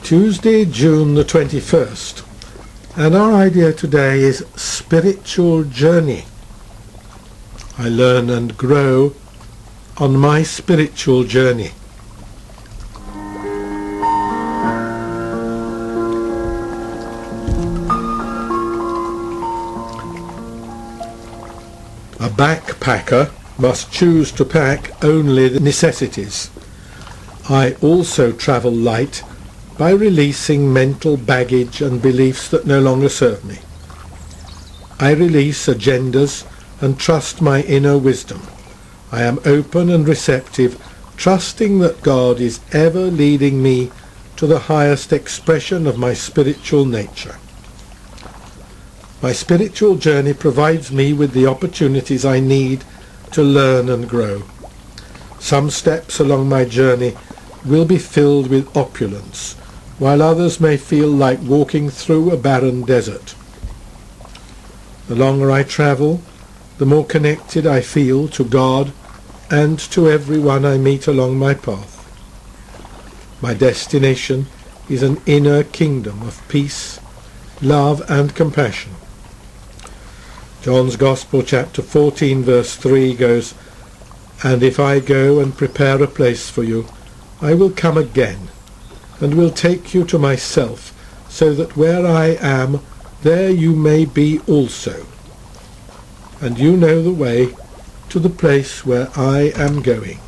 Tuesday, June the 21st, and our idea today is spiritual journey. I learn and grow on my spiritual journey. A backpacker must choose to pack only the necessities. I also travel light by releasing mental baggage and beliefs that no longer serve me. I release agendas and trust my inner wisdom. I am open and receptive, trusting that God is ever leading me to the highest expression of my spiritual nature. My spiritual journey provides me with the opportunities I need to learn and grow. Some steps along my journey will be filled with opulence, while others may feel like walking through a barren desert. The longer I travel, the more connected I feel to God and to everyone I meet along my path. My destination is an inner kingdom of peace, love and compassion. John's Gospel chapter 14 verse 3 goes, "And if I go and prepare a place for you, I will come again and will take you to myself, so that where I am, there you may be also. And you know the way to the place where I am going."